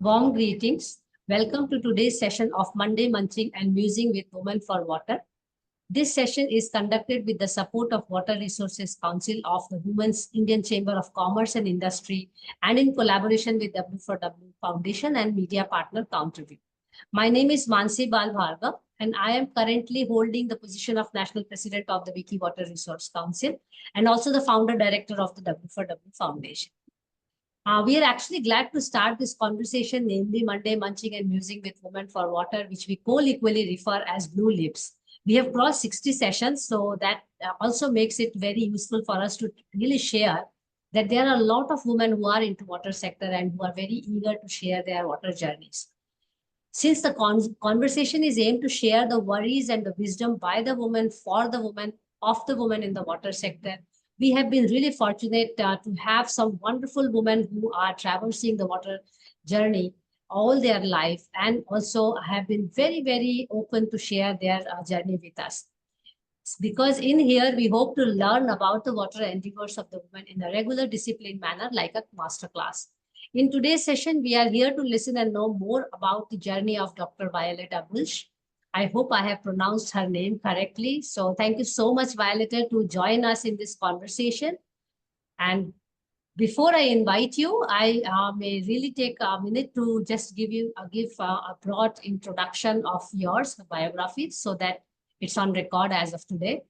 Warm greetings. Welcome to today's session of Monday Munching and Musing with Women for Water. This session is conducted with the support of Water Resources Council of the Women's Indian Chamber of Commerce and Industry and in collaboration with W4W Foundation and media partner Counterview. My name is Mansi Balbharga and I am currently holding the position of National President of the Wiki Water Resource Council and also the founder director of the W4W Foundation. We are actually glad to start this conversation, namely Monday Munching and Musing with Women for Water, which we co-equally refer as Blue Lips. We have crossed 60 sessions, so that also makes it very useful for us to really share that there are a lot of women who are into water sector and who are very eager to share their water journeys. Since the conversation is aimed to share the worries and the wisdom by the woman, for the woman, of the woman in the water sector, we have been really fortunate to have some wonderful women who are traversing the water journey all their life and also have been very, very open to share their journey with us. Because in here, we hope to learn about the water endeavors of the women in a regular disciplined manner like a masterclass. In today's session, we are here to listen and know more about the journey of Dr. Violeta Bulc. I hope I have pronounced her name correctly. So thank you so much, Violeta, to join us in this conversation. And before I invite you, I may really take a minute to just give a broad introduction of yours, biography, so that it's on record as of today.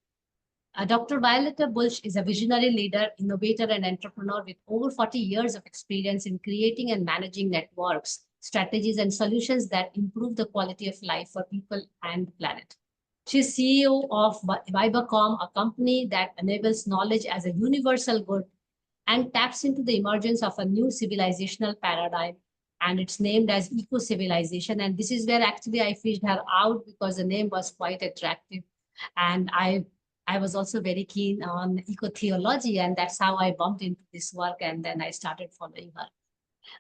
Dr. Violeta Bulc is a visionary leader, innovator, and entrepreneur with over 40 years of experience in creating and managing networks, strategies, and solutions that improve the quality of life for people and the planet. She's CEO of Vibacom, a company that enables knowledge as a universal good and taps into the emergence of a new civilizational paradigm. And it's named as Ecocivilisation. And this is where actually I fished her out because the name was quite attractive. And I was also very keen on eco-theology, and that's how I bumped into this work, and then I started following her.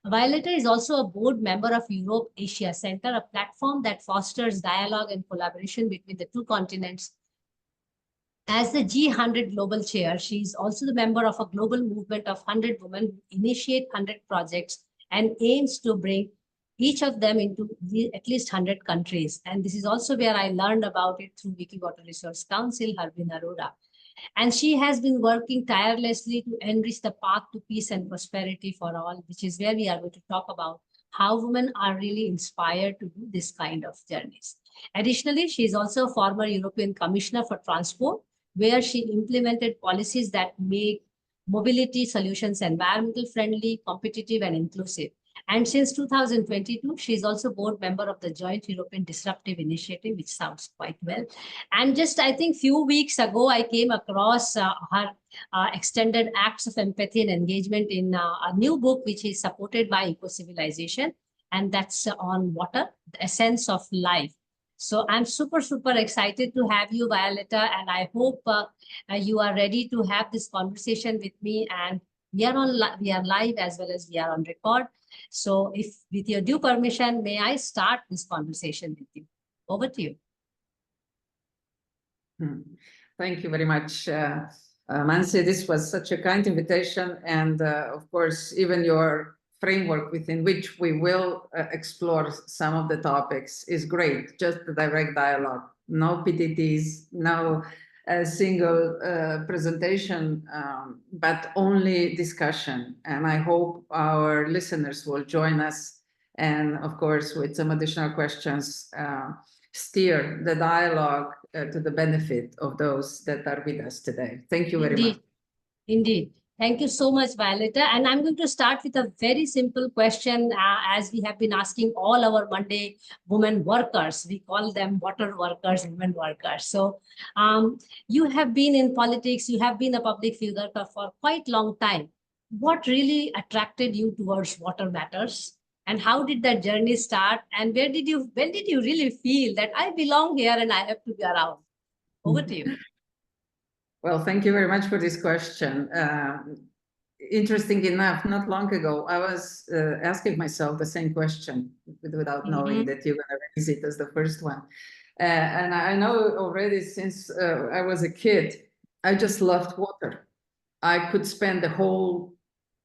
Violeta is also a board member of Europe Asia Center, a platform that fosters dialogue and collaboration between the two continents. As the G100 Global Chair, she is also the member of a global movement of 100 women who initiate 100 projects and aims to bring each of them into at least 100 countries. And this is also where I learned about it through Wiki Water Resource Council, Harbin Arora. And she has been working tirelessly to enrich the path to peace and prosperity for all, which is where we are going to talk about how women are really inspired to do this kind of journeys. Additionally, she is also a former European Commissioner for Transport, where she implemented policies that make mobility solutions environmental friendly, competitive, and inclusive. And since 2022, she is also board member of the Joint European Disruptive Initiative, which sounds quite well. And just, I think, few weeks ago, I came across her extended acts of empathy and engagement in a new book, which is supported by Ecocivilisation, and that's on water, the essence of life. So I'm super, super excited to have you, Violeta, and I hope you are ready to have this conversation with me. And we are live as well as we are on record. So if with your due permission, may I start this conversation with you? Over to you. Thank you very much, Mansi. This was such a kind invitation. And of course, even your framework within which we will explore some of the topics is great. Just the direct dialogue, no PTTs, no single presentation, but only discussion. And I hope our listeners will join us and, of course, with some additional questions, steer the dialogue to the benefit of those that are with us today. Thank you very much. Indeed. Thank you so much, Violeta. And I'm going to start with a very simple question, as we have been asking all our Monday women workers. We call them water workers, women workers. So you have been in politics, you have been a public figure for quite a long time. What really attracted you towards water matters? And how did that journey start? And when did you really feel that I belong here and I have to be around? Over to you. Well, thank you very much for this question. Interesting enough, not long ago, I was asking myself the same question without knowing that you're going to raise it as the first one. And I know already since I was a kid, I just loved water. I could spend the whole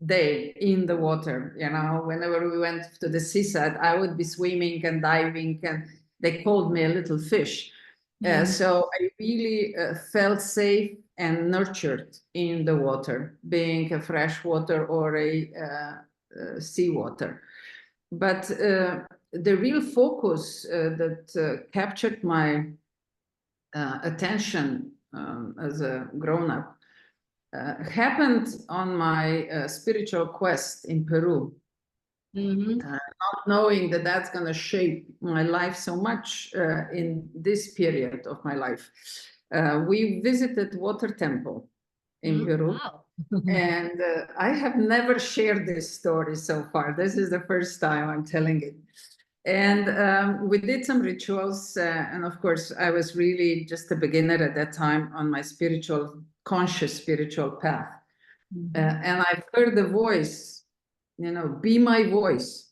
day in the water. You know, whenever we went to the seaside, I would be swimming and diving, and they called me a little fish. So I really felt safe and nurtured in the water, being a fresh water or a seawater. But the real focus that captured my attention as a grown-up happened on my spiritual quest in Peru. Not knowing that that's going to shape my life so much in this period of my life. We visited water temple in Peru. Wow. And I have never shared this story so far. This is the first time I'm telling it. And we did some rituals. And of course, I was really just a beginner at that time on my conscious spiritual path. And I heard the voice, you know, be my voice.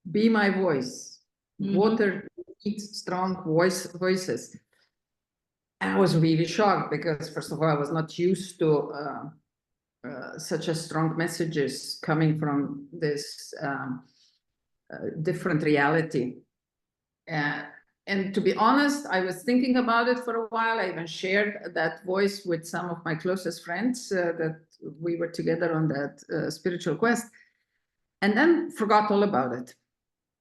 Be my voice. Water needs strong voices. I was really shocked because, first of all, I was not used to such a strong messages coming from this different reality. And to be honest, I was thinking about it for a while. I even shared that voice with some of my closest friends that we were together on that spiritual quest, and then forgot all about it.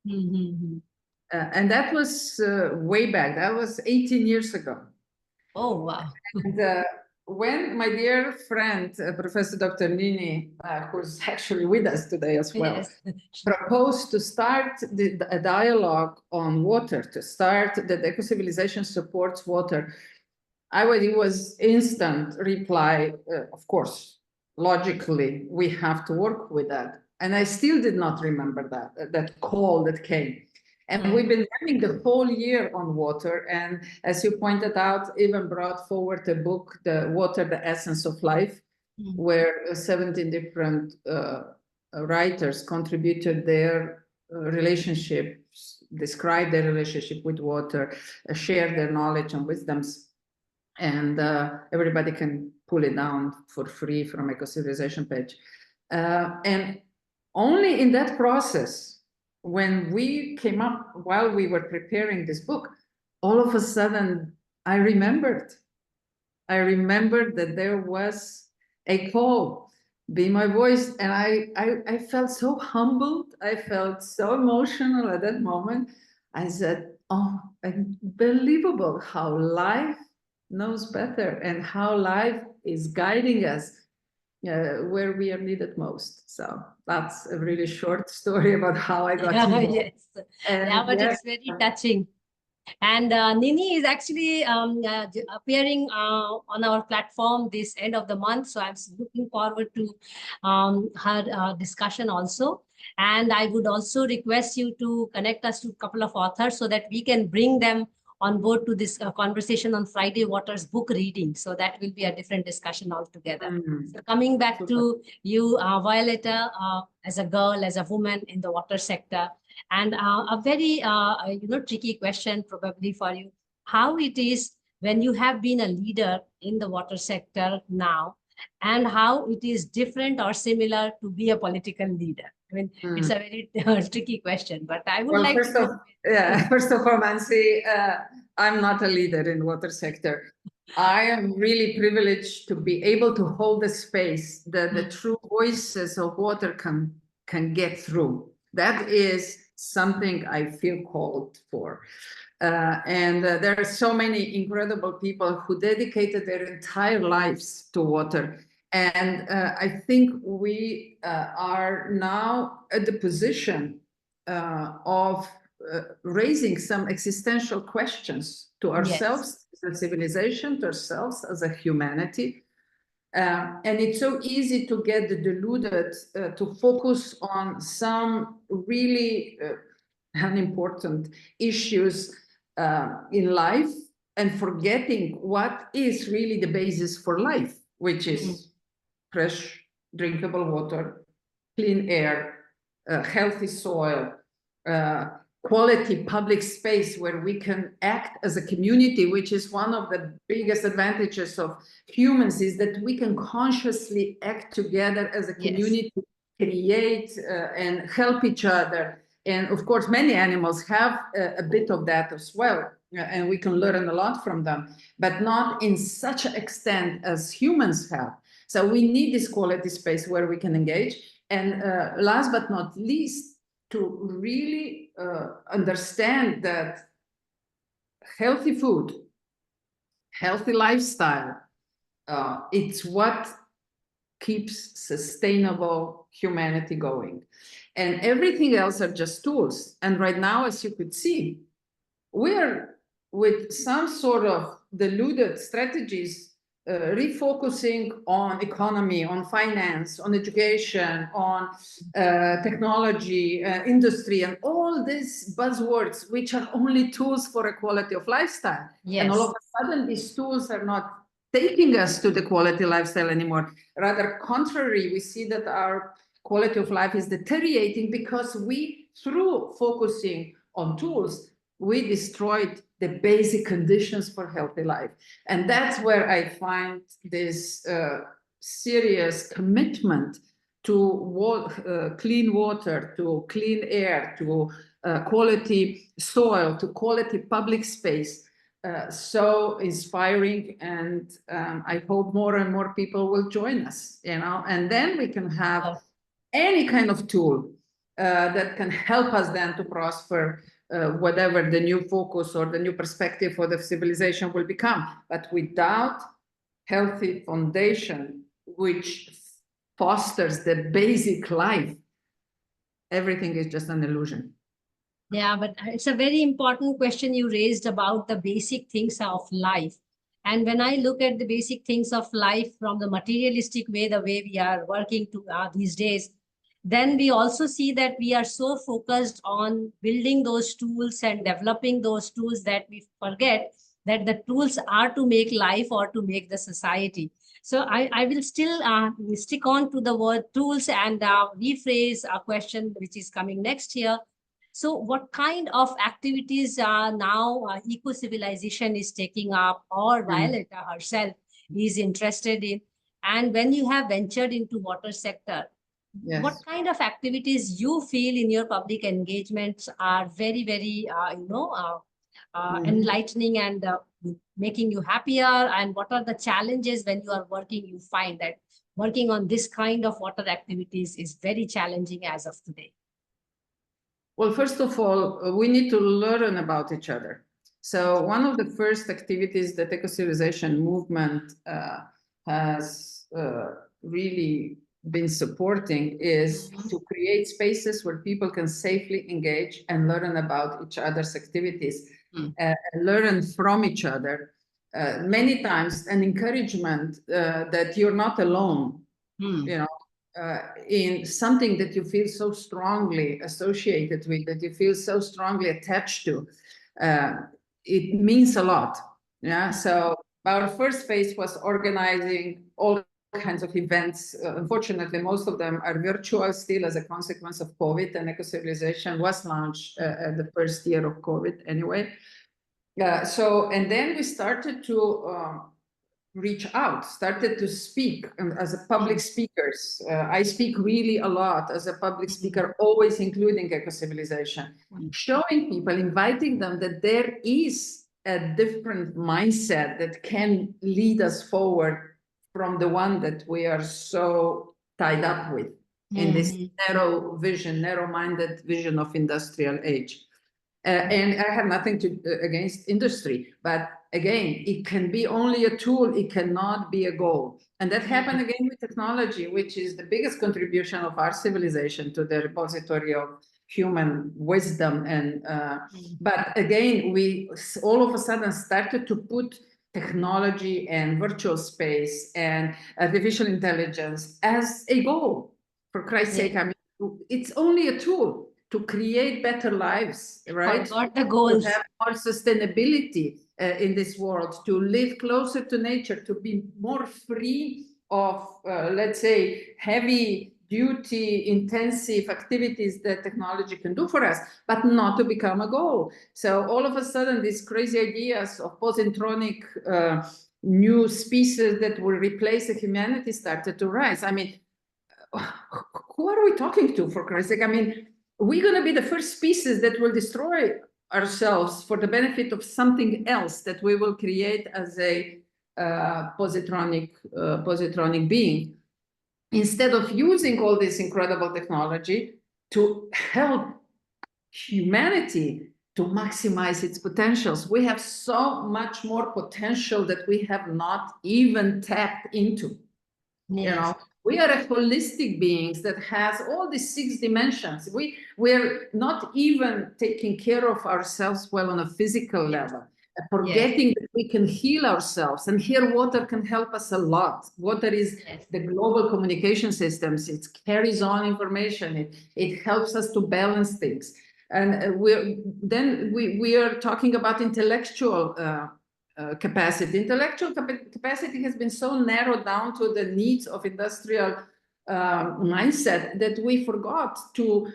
And that was way back. That was 18 years ago. Oh, wow. And when my dear friend, Professor Dr. Nini, who's actually with us today as well, Yes. proposed to start a dialogue on water, to start that Ecocivilisation supports water, it was instant reply, of course, logically, we have to work with that. And I still did not remember that call that came. And we've been running the whole year on water. And as you pointed out, even brought forward a book, The Water, the Essence of Life, where 17 different writers contributed their relationships, described their relationship with water, shared their knowledge and wisdoms. And everybody can pull it down for free from Ecocivilisation page. And only in that process, when we came up, while we were preparing this book, all of a sudden, I remembered that there was a call, be my voice. And I felt so humbled. I felt so emotional at that moment. I said, oh, unbelievable how life knows better and how life is guiding us where we are needed most. So that's a really short story about how I got involved. Yes. But it's very touching. And Nini is actually appearing on our platform this end of the month. So I'm looking forward to her discussion also. And I would also request you to connect us to a couple of authors so that we can bring them on board to this conversation on Friday Water's book reading. So that will be a different discussion altogether. So coming back to you, Violeta, as a girl, as a woman in the water sector, and a very tricky question probably for you, how it is when you have been a leader in the water sector now, and how it is different or similar to be a political leader. I mean, it's a very tricky question, but I would like to know. First of all, Mansi, I'm not a leader in water sector. I am really privileged to be able to hold a space that the true voices of water can get through. That is something I feel called for. And there are so many incredible people who dedicated their entire lives to water. And I think we are now at the position of raising some existential questions to ourselves as a civilization, to ourselves as a humanity. And it's so easy to get deluded to focus on some really unimportant issues in life and forgetting what is really the basis for life, which is fresh, drinkable water, clean air, healthy soil, quality public space where we can act as a community, which is one of the biggest advantages of humans, is that we can consciously act together as a community, create and help each other. And of course, many animals have a bit of that as well, and we can learn a lot from them, but not in such an extent as humans have. So we need this quality space where we can engage. And last but not least, to really understand that healthy food, healthy lifestyle, it's what keeps sustainable humanity going. And everything else are just tools. And right now, as you could see, we're with some sort of deluded strategies refocusing on economy, on finance, on education, on technology, industry, and all these buzzwords, which are only tools for a quality of lifestyle. And all of a sudden, these tools are not taking us to the quality lifestyle anymore. Rather contrary, we see that our quality of life is deteriorating because we, through focusing on tools, we destroyed the basic conditions for healthy life. And that's where I find this serious commitment to clean water, to clean air, to quality soil, to quality public space, so inspiring. And I hope more and more people will join us, and then we can have any kind of tool that can help us then to prosper, whatever the new focus or the new perspective for the civilization will become. But without healthy foundation, which fosters the basic life, everything is just an illusion. Yeah, but it's a very important question you raised about the basic things of life. And when I look at the basic things of life from the materialistic way, the way we are working to these days, then we also see that we are so focused on building those tools and developing those tools that we forget that the tools are to make life or to make the society. So I will still stick on to the word tools and rephrase a question which is coming next year. So what kind of activities now Ecocivilisation is taking up, or Violeta herself is interested in? And when you have ventured into water sector, what kind of activities you feel in your public engagements are very, very, enlightening and making you happier? And what are the challenges when you are working? You find that working on this kind of water activities is very challenging as of today. Well, first of all, we need to learn about each other. So one of the first activities that Ecocivilisation movement has really been supporting is to create spaces where people can safely engage and learn about each other's activities, and learn from each other. Many times an encouragement that you're not alone, in something that you feel so strongly associated with, that you feel so strongly attached to. It means a lot. Yeah. So our first phase was organizing all kinds of events. Unfortunately, most of them are virtual still as a consequence of COVID, and Ecocivilisation was launched the first year of COVID anyway. And then we started to reach out, started to speak as a public speakers. I speak really a lot as a public speaker, always including Ecocivilisation, showing people, inviting them that there is a different mindset that can lead us forward from the one that we are so tied up with in this narrow vision, narrow-minded vision of industrial age. And I have nothing against industry, but again, it can be only a tool, it cannot be a goal. And that happened again with technology, which is the biggest contribution of our civilization to the repository of human wisdom. And but again, we all of a sudden started to put technology and virtual space and artificial intelligence as a goal. For Christ's sake, I mean, it's only a tool to create better lives, right? Forgot the goals. To have more sustainability in this world, to live closer to nature, to be more free of, let's say, heavy duty intensive activities that technology can do for us, but not to become a goal. So all of a sudden, these crazy ideas of positronic new species that will replace the humanity started to rise. I mean, who are we talking to, for Christ's sake? I mean, we're going to be the first species that will destroy ourselves for the benefit of something else that we will create as a positronic being, instead of using all this incredible technology to help humanity to maximize its potentials. We have so much more potential that we have not even tapped into. Yes. You know, we are a holistic beings that has all these 6 dimensions. We're not even taking care of ourselves well on a physical level, forgetting that we can heal ourselves. And here water can help us a lot. Water is the global communication systems. It carries on information. It helps us to balance things. And we are talking about intellectual capacity. Intellectual capacity has been so narrowed down to the needs of industrial mindset that we forgot to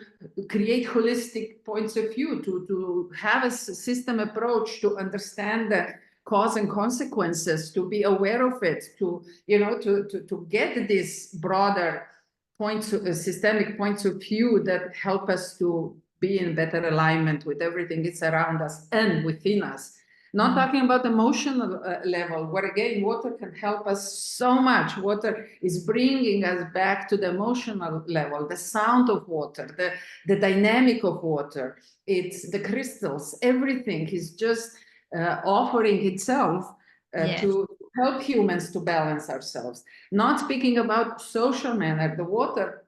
create holistic points of view, to have a system approach, to understand the cause and consequences, to be aware of it, to get this broader systemic points of view that help us to be in better alignment with everything that's around us and within us. Not talking about emotional level, where again, water can help us so much. Water is bringing us back to the emotional level, the sound of water, the dynamic of water. It's the crystals, everything is just offering itself to help humans to balance ourselves. Not speaking about social manner, the water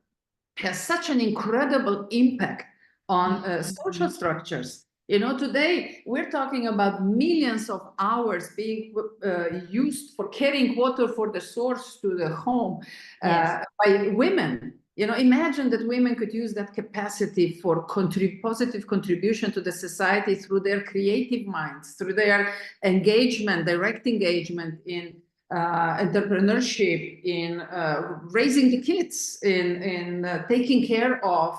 has such an incredible impact on social structures. You know, today we're talking about millions of hours being used for carrying water for the source to the home by women. You know, imagine that women could use that capacity for positive contribution to the society through their creative minds, through their engagement, direct engagement in entrepreneurship, in raising the kids, in taking care of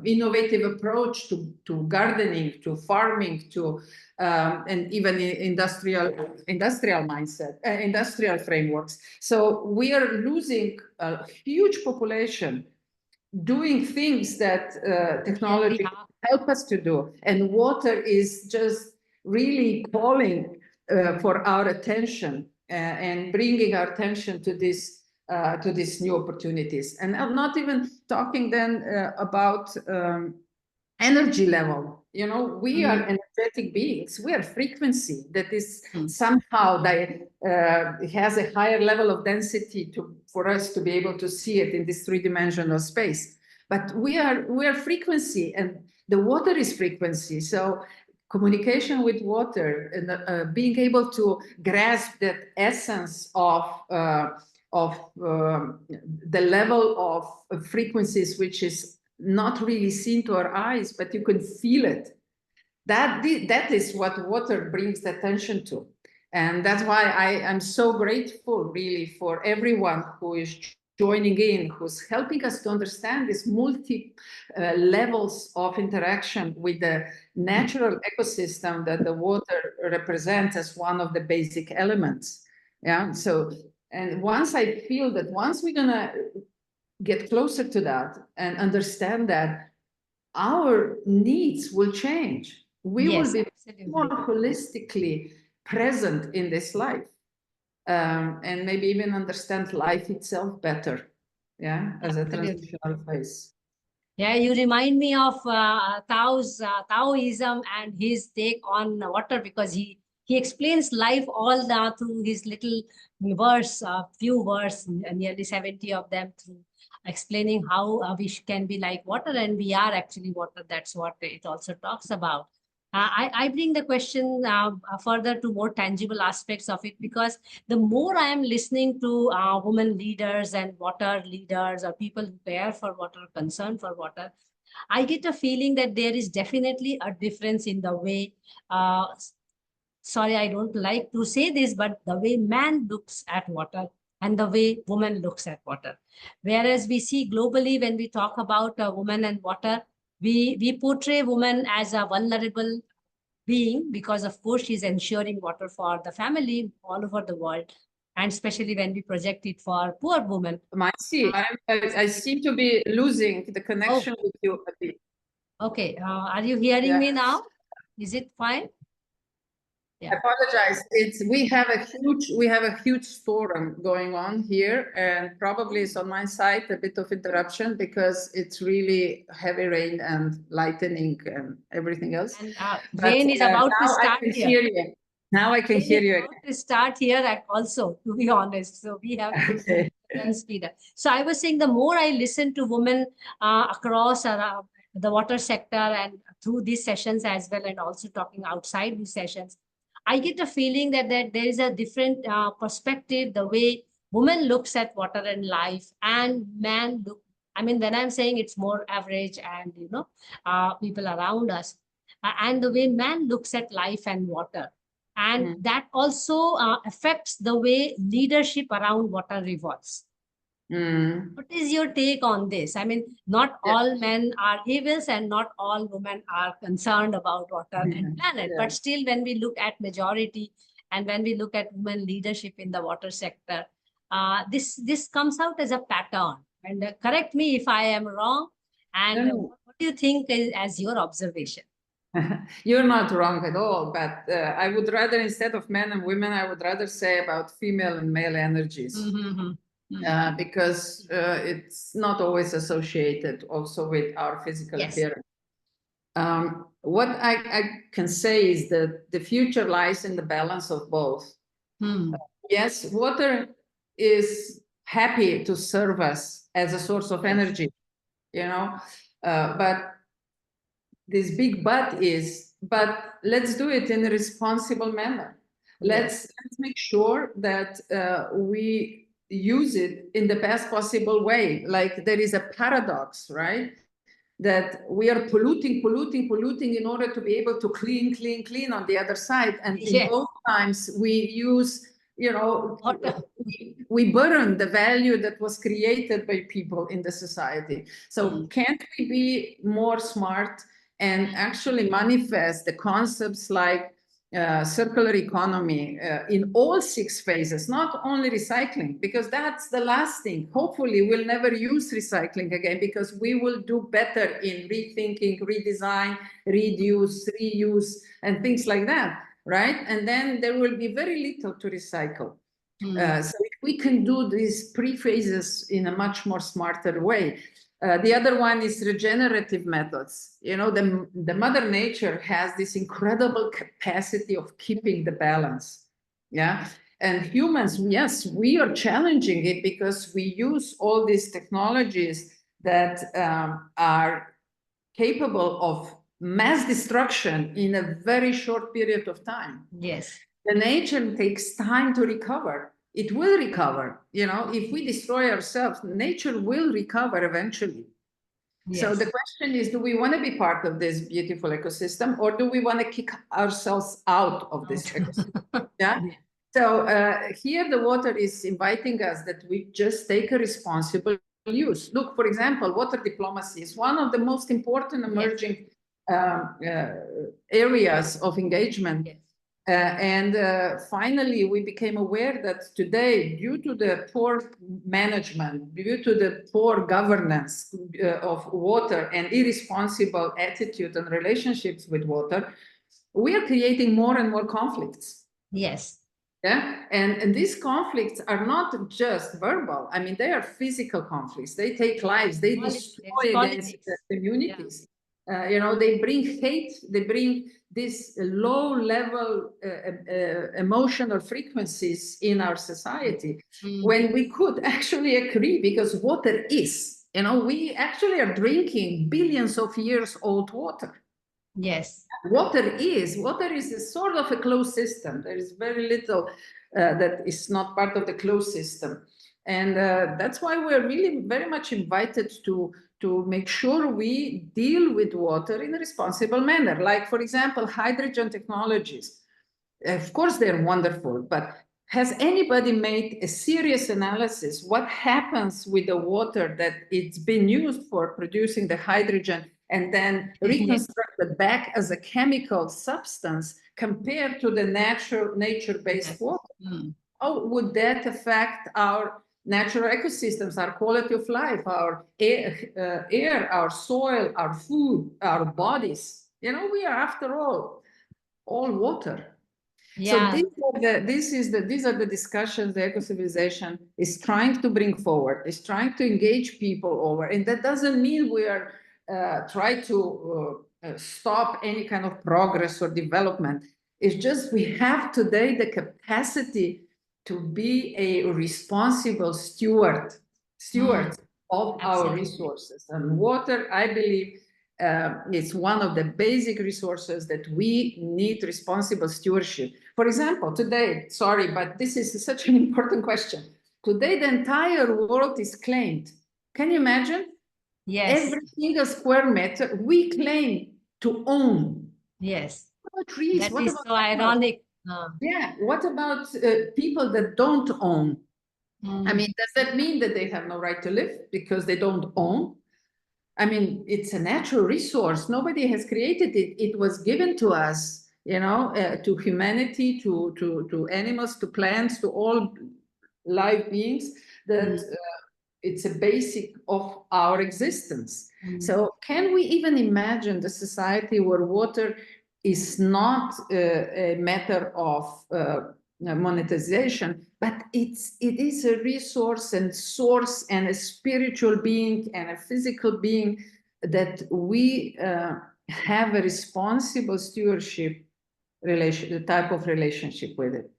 innovative approach to gardening, to farming, to and even industrial mindset, industrial frameworks. So we are losing a huge population doing things that technology help us to do, and water is just really calling for our attention and bringing our attention to these new opportunities. And I'm not even talking then about energy level. You know, we are energetic beings. We are frequency that is somehow has a higher level of density for us to be able to see it in this 3-dimensional space. But we are frequency, and the water is frequency. So communication with water and being able to grasp that essence of the level of frequencies, which is not really seen to our eyes, but you can feel it. That is what water brings the attention to. And that's why I am so grateful really for everyone who is joining in, who's helping us to understand these multi levels of interaction with the natural ecosystem that the water represents as one of the basic elements. Yeah. So, and once I feel that once we're gonna get closer to that and understand that, our needs will change. We will be more holistically present in this life. And maybe even understand life itself better, as a transitional phase. Yeah, you remind me of Taoism and his take on water, because he explains life all through his little verse, few verse, nearly 70 of them, through explaining how we can be like water, and we are actually water. That's what it also talks about. I bring the question further to more tangible aspects of it, because the more I am listening to women leaders and water leaders, or people who care for water, concern for water, I get a feeling that there is definitely a difference in the way, sorry, I don't like to say this, but the way man looks at water and the way woman looks at water. Whereas we see globally, when we talk about women and water, we portray woman as a vulnerable being, because of course she's ensuring water for the family all over the world, and especially when we project it for poor women. I seem to be losing the connection with you a bit. Okay, are you hearing me now? Is it fine? I apologize. We have a huge storm going on here, and probably it's on my side a bit of interruption because it's really heavy rain and lightning and everything else. And rain is about to start here. Hear you. Now I can hear you. About to start here also, to be honest. So we have to speed up. So I was saying, the more I listen to women across the water sector and through these sessions as well, and also talking outside these sessions, I get a feeling that there is a different perspective, the way woman looks at water and life, and man look. I mean, when I'm saying it's more average and, people around us, and the way man looks at life and water. And that also affects the way leadership around water revolves. What is your take on this? I mean, not all men are evils and not all women are concerned about water and planet. But still, when we look at majority and when we look at women leadership in the water sector, this comes out as a pattern. And correct me if I am wrong. And what do you think as your observation? You're not wrong at all, but I would rather, instead of men and women, I would rather say about female and male energies. Because it's not always associated also with our physical appearance. What I can say is that the future lies in the balance of both. Yes, water is happy to serve us as a source of energy, but this big but let's do it in a responsible manner. Let's make sure that we use it in the best possible way. Like, there is a paradox, right? That we are polluting in order to be able to clean on the other side. And in both times we use, we burn the value that was created by people in the society. So can't we be more smart and actually manifest the concepts like circular economy in all 6 phases, not only recycling, because that's the last thing. Hopefully we'll never use recycling again, because we will do better in rethinking, redesign, reduce, reuse, and things like that, right? And then there will be very little to recycle. So if we can do these pre-phases in a much more smarter way. The other one is regenerative methods. The Mother Nature has this incredible capacity of keeping the balance. And humans, yes, we are challenging it because we use all these technologies that are capable of mass destruction in a very short period of time. Yes. The nature takes time to recover. It will recover. If we destroy ourselves, nature will recover eventually. So the question is, do we want to be part of this beautiful ecosystem, or do we want to kick ourselves out of this ecosystem? So here the water is inviting us that we just take a responsible use. Look, for example, water diplomacy is one of the most important emerging areas of engagement. Finally, we became aware that today, due to the poor management, due to the poor governance of water and irresponsible attitude and relationships with water, we are creating more and more conflicts. Yes. And these conflicts are not just verbal. I mean, they are physical conflicts. They take lives. They destroy against the communities. They bring hate. They bring these low-level emotional frequencies in our society, when we could actually agree, because water is, we actually are drinking billions of years old water. Yes. Water is a sort of a closed system. There is very little that is not part of the closed system. And that's why we're really very much invited to make sure we deal with water in a responsible manner. Like, for example, hydrogen technologies. Of course, they're wonderful, but has anybody made a serious analysis? What happens with the water that it's been used for producing the hydrogen and then reconstructed back as a chemical substance compared to the nature-based water? How would that affect our natural ecosystems, our quality of life, our air, our soil, our food, our bodies? You know, we are, after all water. So these are the discussions the Ecocivilisation is trying to bring forward, is trying to engage people over. And that doesn't mean we are trying to stop any kind of progress or development. It's just we have today the capacity to be a responsible steward of our resources. And water, I believe, it's one of the basic resources that we need responsible stewardship. For example, today, sorry, but this is such an important question. Today, the entire world is claimed. Can you imagine? Yes. Every single square meter we claim to own. Yes. What about trees? That what is about so ironic. Yeah. What about people that don't own? I mean, does that mean that they have no right to live because they don't own? I mean, it's a natural resource. Nobody has created it. It was given to us, you know, to humanity, to animals, to plants, to all live beings, that it's a basic of our existence. So can we even imagine the society where water is not a matter of monetization, but it is a resource and source and a spiritual being and a physical being that we have a responsible stewardship the type of relationship with it.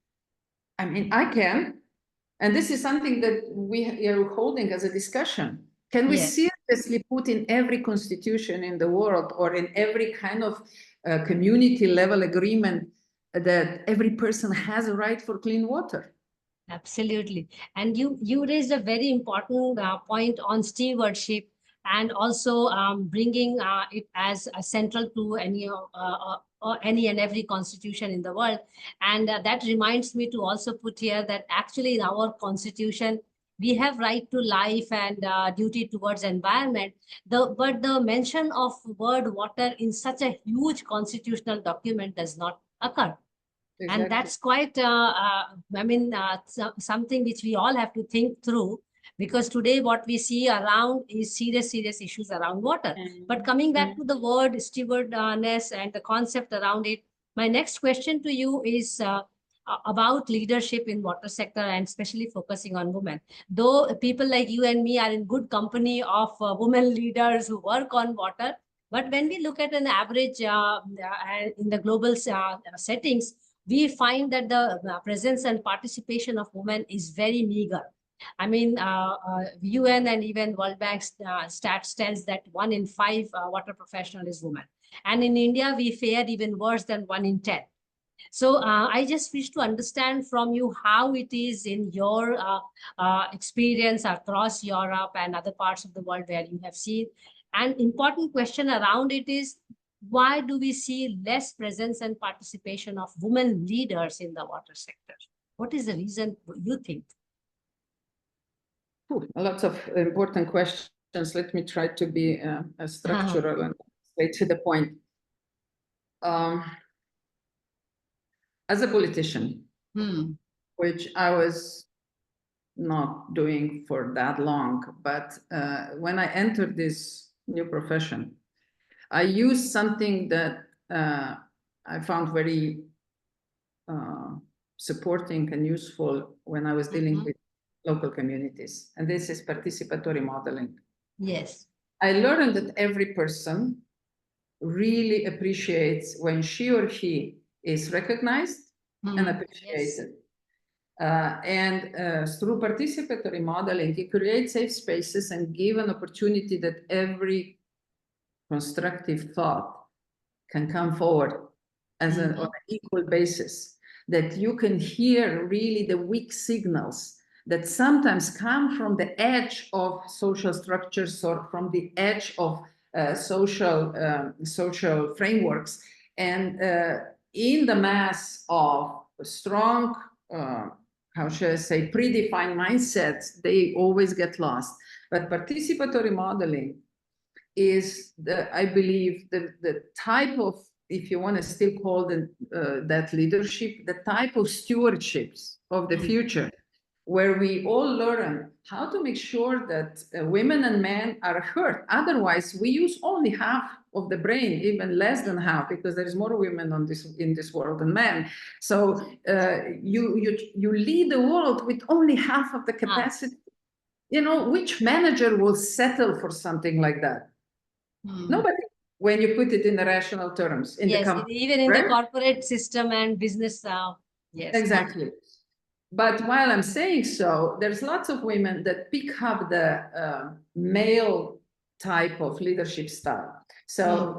I mean, I can, and this is something that we are holding as a discussion. Can we seriously put in every constitution in the world or in every kind of community level agreement that every person has a right for clean water? Absolutely. And you raised a very important point on stewardship, and also bringing it as central to any and every constitution in the world. And that reminds me to also put here that actually in our constitution, we have right to life and duty towards environment. But the mention of word water in such a huge constitutional document does not occur. Exactly. And that's quite, something which we all have to think through, because today what we see around is serious issues around water. But coming back to the word stewardness and the concept around it, my next question to you is about leadership in water sector, and especially focusing on women. Though people like you and me are in good company of women leaders who work on water, but when we look at an average in the global settings, we find that the presence and participation of women is very meager. I mean, UN and even World Bank stats tells that 1 in 5 water professional is women. And in India, we fare even worse than 1 in 10. So I just wish to understand from you how it is in your experience across Europe and other parts of the world where you have seen. An important question around it is, why do we see less presence and participation of women leaders in the water sector? What is the reason you think? Lots of important questions. Let me try to be structural and straight to the point. As a politician, which I was not doing for that long, but when I entered this new profession, I used something that I found very supporting and useful when I was dealing with local communities, and this is participatory modeling. Yes. I learned that every person really appreciates when she or he is recognized and appreciated. Through participatory modeling, it creates safe spaces and give an opportunity that every constructive thought can come forward as on an equal basis, that you can hear really the weak signals that sometimes come from the edge of social structures or from the edge of social frameworks. And in the mass of strong how should I say, predefined mindsets, they always get lost. But participatory modeling is, I believe, the type of, if you want to still call that leadership, the type of stewardships of the future, where we all learn how to make sure that women and men are heard. Otherwise, we use only half of the brain, even less than half, because there is more women in this world than men. So you lead the world with only half of the capacity. You know, which manager will settle for something like that? Nobody, when you put it in the rational terms. In the company, even in the corporate system and business. Yes, exactly. But while I'm saying so, there's lots of women that pick up the male type of leadership style. So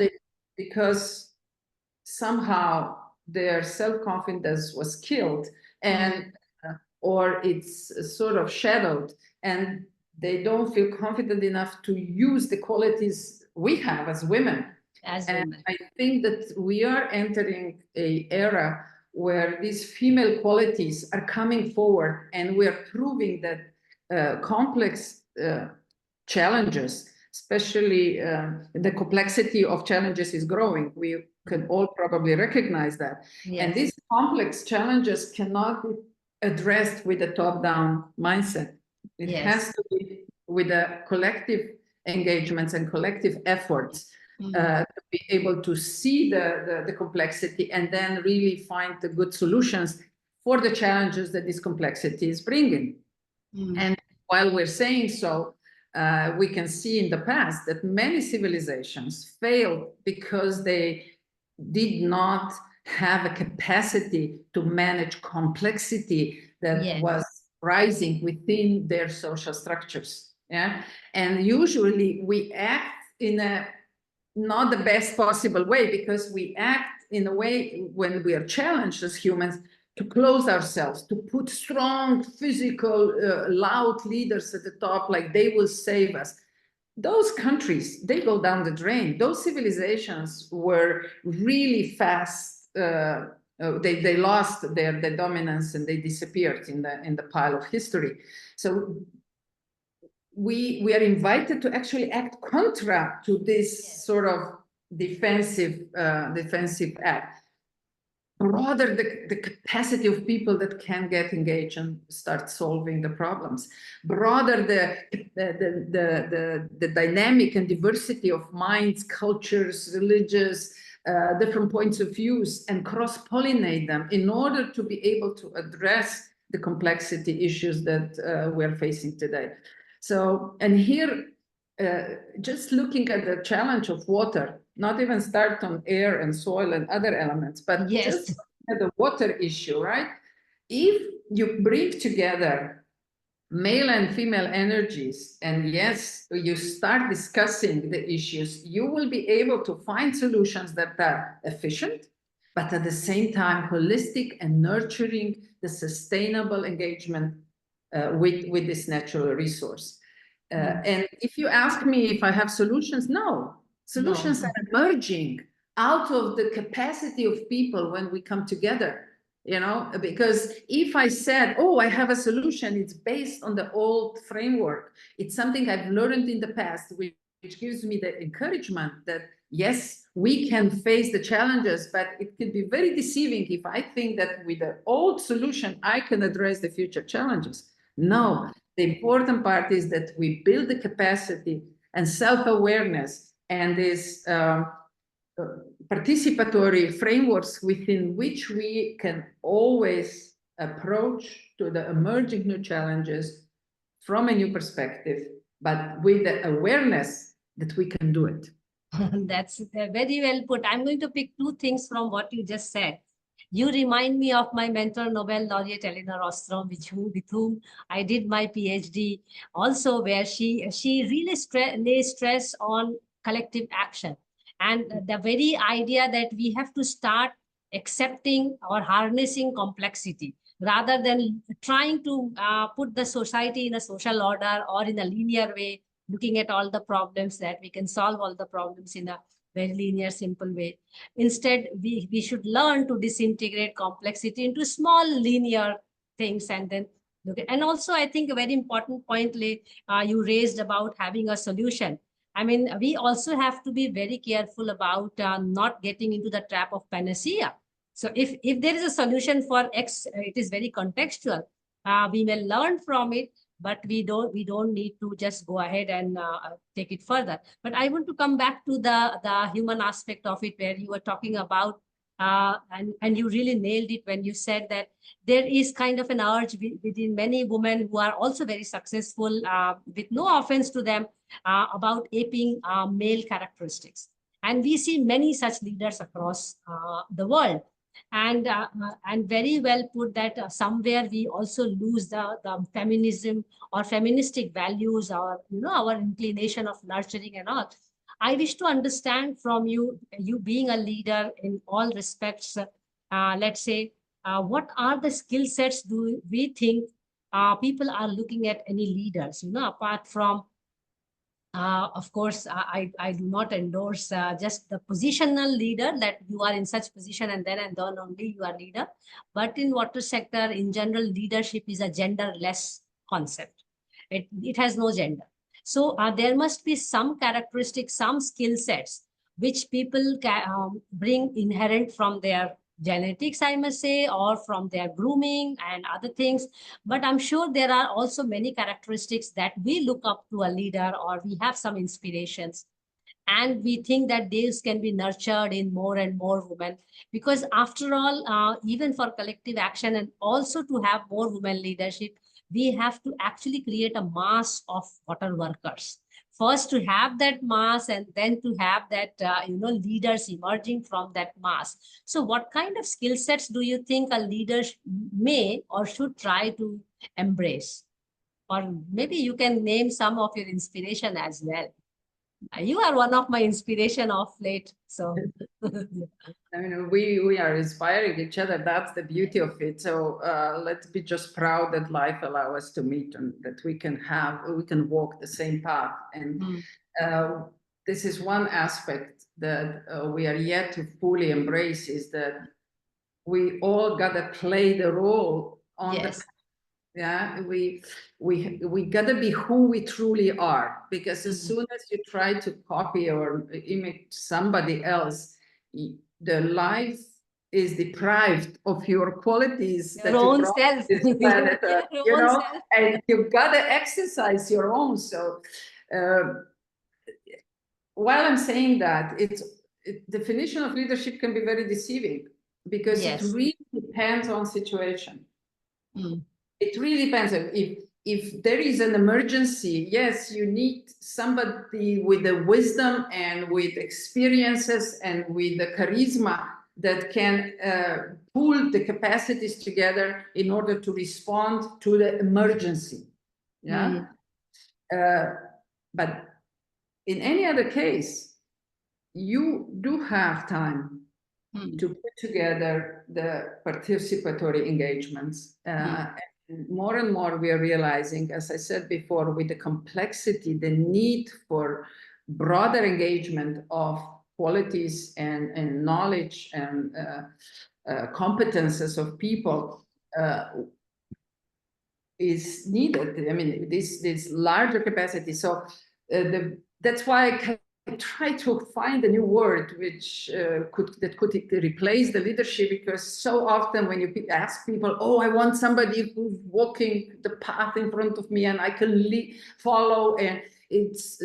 because somehow their self-confidence was killed, and or it's sort of shadowed, and they don't feel confident enough to use the qualities we have as women. And I think that we are entering an era where these female qualities are coming forward, and we are proving that complex challenges, especially the complexity of challenges is growing. We can all probably recognize that. Yes. And these complex challenges cannot be addressed with a top-down mindset. It has to be with a collective engagements and collective efforts to be able to see the complexity and then really find the good solutions for the challenges that this complexity is bringing. And while we're saying so, we can see in the past that many civilizations failed because they did not have a capacity to manage complexity that was rising within their social structures. Yeah, and usually we act in a not the best possible way, because we act in a way when we are challenged as humans to close ourselves, to put strong physical loud leaders at the top, like they will save us. Those countries, they go down the drain. Those civilizations were really fast. They lost their dominance and they disappeared in the pile of history. So we are invited to actually act contra to this sort of defensive act. Rather, the capacity of people that can get engaged and start solving the problems. Rather, the dynamic and diversity of minds, cultures, religious, different points of views, and cross-pollinate them in order to be able to address the complexity issues that we're facing today. So, and here, just looking at the challenge of water, not even start on air and soil and other elements, but just at the water issue, right? If you bring together male and female energies, and yes, you start discussing the issues, you will be able to find solutions that are efficient, but at the same time holistic and nurturing the sustainable engagement with this natural resource. And if you ask me if I have solutions, no. Solutions are emerging out of the capacity of people when we come together, you know, because if I said, oh, I have a solution, it's based on the old framework. It's something I've learned in the past, which gives me the encouragement that, yes, we can face the challenges, but it could be very deceiving if I think that with the old solution, I can address the future challenges. No, the important part is that we build the capacity and self-awareness and this participatory frameworks within which we can always approach to the emerging new challenges from a new perspective, but with the awareness that we can do it. That's very well put. I'm going to pick two things from what you just said. You remind me of my mentor, Nobel laureate Elinor Ostrom, with whom I did my PhD, also where she really lays stress on collective action. And the very idea that we have to start accepting or harnessing complexity rather than trying to put the society in a social order or in a linear way, looking at all the problems that we can solve all the problems in a very linear, simple way. Instead, we should learn to disintegrate complexity into small linear things and then look at. And also, I think a very important point you raised about having a solution. I mean, we also have to be very careful about not getting into the trap of panacea. So if there is a solution for X, it is very contextual. We may learn from it, but we don't need to just go ahead and take it further. But I want to come back to the human aspect of it, where you were talking about and you really nailed it when you said that there is kind of an urge within many women who are also very successful, with no offense to them, about aping male characteristics. And we see many such leaders across the world. And very well put that somewhere we also lose the feminism or feministic values, or our inclination of nurturing and all. I wish to understand from you, you being a leader in all respects, let's say, what are the skill sets do we think people are looking at any leaders, apart from, of course, I do not endorse just the positional leader, that you are in such position and then only you are leader. But in water sector, in general, leadership is a genderless concept. It has no gender. So there must be some characteristics, some skill sets, which people can bring inherent from their genetics, I must say, or from their grooming and other things. But I'm sure there are also many characteristics that we look up to a leader, or we have some inspirations. And we think that these can be nurtured in more and more women. Because after all, even for collective action and also to have more women leadership, we have to actually create a mass of water workers. First to have that mass, and then to have that, leaders emerging from that mass. So what kind of skill sets do you think a leader may or should try to embrace? Or maybe you can name some of your inspiration as well. You are one of my inspiration of late. So I mean, we are inspiring each other. That's the beauty of it. So let's be just proud that life allows us to meet, and that we can walk the same path. And this is one aspect that we are yet to fully embrace, is that we all gotta play the role on the. Yeah, we gotta be who we truly are, because as soon as you try to copy or imitate somebody else, the life is deprived of your qualities that you brought to this planet, and you gotta exercise your own. So while I'm saying that, definition of leadership can be very deceiving, because it really depends on situation. It really depends. If there is an emergency, yes, you need somebody with the wisdom and with experiences and with the charisma that can pull the capacities together in order to respond to the emergency. Yeah. But in any other case, you do have time to put together the participatory engagements. More and more we are realizing, as I said before, with the complexity, the need for broader engagement of qualities and knowledge and competences of people is needed. I mean, this larger capacity. So that's why I try to find a new word which could replace the leadership, because so often when you ask people, oh, I want somebody who's walking the path in front of me and I can follow, and it's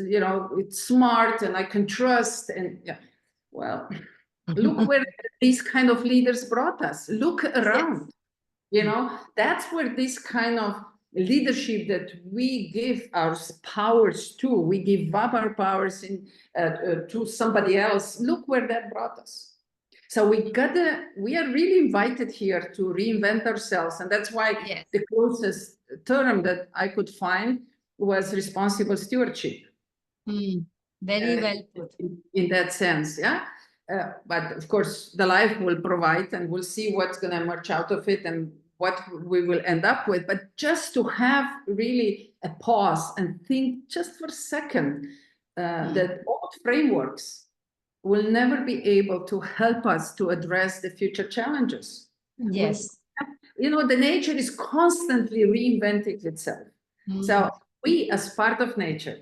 smart and I can trust, and well, look where these kind of leaders brought us. Look around. That's where this kind of leadership that we give our powers to, we give up our powers to somebody else. Look where that brought us. So we are really invited here to reinvent ourselves. And that's why the closest term that I could find was responsible stewardship. Very well put. In that sense, yeah. But of course, the life will provide, and we'll see what's going to emerge out of it and what we will end up with. But just to have really a pause and think just for a second that old frameworks will never be able to help us to address the future challenges. Yes. the nature is constantly reinventing itself. So we, as part of nature,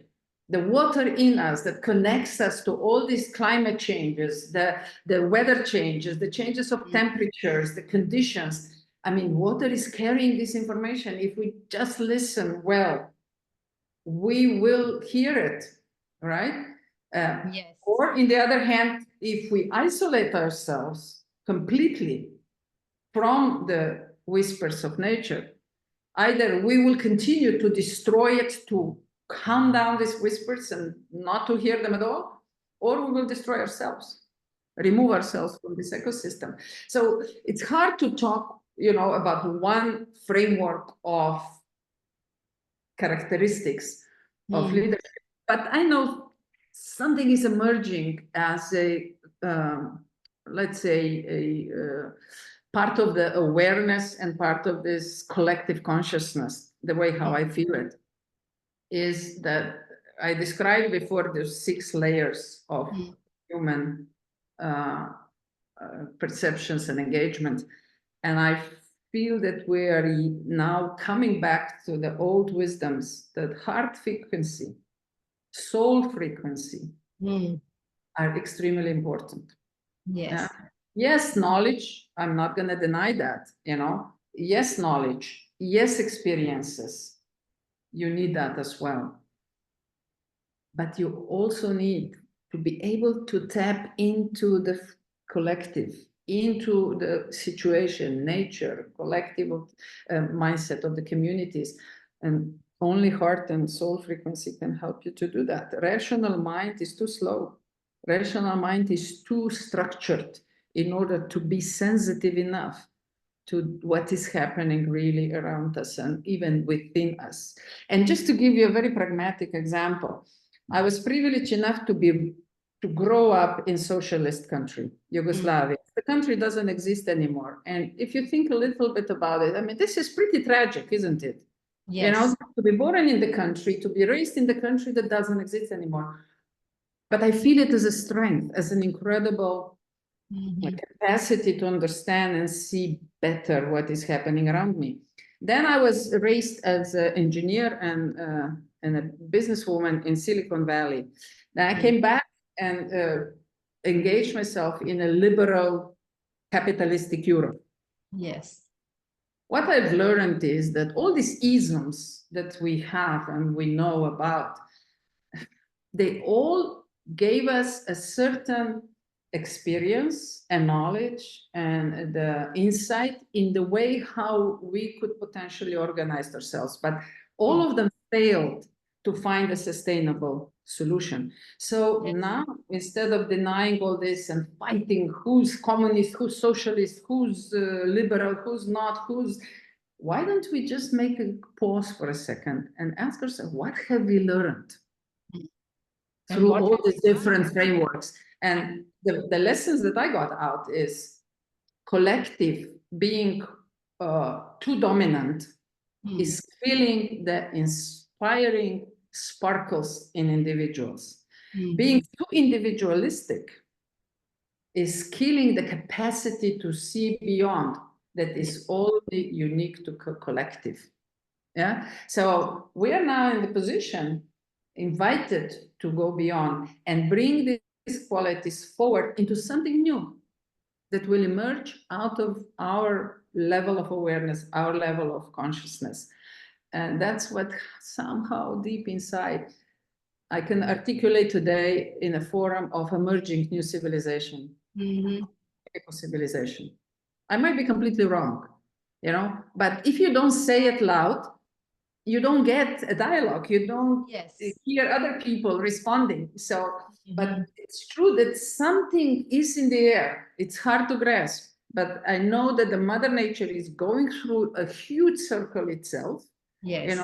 the water in us that connects us to all these climate changes, the weather changes, the changes of temperatures, the conditions. I mean, water is carrying this information. If we just listen well, we will hear it, right? Yes. Or in the other hand, if we isolate ourselves completely from the whispers of nature, either we will continue to destroy it, to calm down these whispers and not to hear them at all, or we will destroy ourselves, remove ourselves from this ecosystem. So it's hard to talk, about one framework of characteristics of leadership, but I know something is emerging as a, let's say, a part of the awareness and part of this collective consciousness, the way how I feel it, is that I described before the 6 layers of human perceptions and engagement. And I feel that we are now coming back to the old wisdoms, that heart frequency, soul frequency are extremely important. Yes. Yes, knowledge, I'm not going to deny that, Yes, knowledge, yes, experiences, you need that as well. But you also need to be able to tap into the collective, into the situation, nature, collective mindset of the communities. And only heart and soul frequency can help you to do that. Rational mind is too slow. Rational mind is too structured in order to be sensitive enough to what is happening really around us and even within us. And just to give you a very pragmatic example, I was privileged enough to grow up in socialist country, Yugoslavia. The country doesn't exist anymore. And if you think a little bit about it, I mean, this is pretty tragic, isn't it? Yes. To be born in the country, to be raised in the country that doesn't exist anymore. But I feel it as a strength, as an incredible capacity to understand and see better what is happening around me. Then I was raised as an engineer and a businesswoman in Silicon Valley. Then I came back and engaged myself in a liberal capitalistic Europe. Yes. What I've learned is that all these isms that we have and we know about, they all gave us a certain experience and knowledge and the insight in the way how we could potentially organize ourselves. But all of them failed to find a sustainable solution. So now, instead of denying all this and fighting who's communist, who's socialist, who's liberal, who's not, why don't we just make a pause for a second and ask ourselves, what have we learned through all these different frameworks? And the lessons that I got out is collective being too dominant is killing the inspiring sparkles in individuals. Being too individualistic is killing the capacity to see beyond that is only unique to collective. Yeah. So we are now in the position invited to go beyond and bring these qualities forward into something new that will emerge out of our level of awareness, our level of consciousness. And that's what somehow deep inside I can articulate today in a forum of emerging new civilization, ecocivilisation. I might be completely wrong, but if you don't say it loud, you don't get a dialogue. You don't hear other people responding. So, but it's true that something is in the air. It's hard to grasp, but I know that the Mother Nature is going through a huge circle itself. Yes.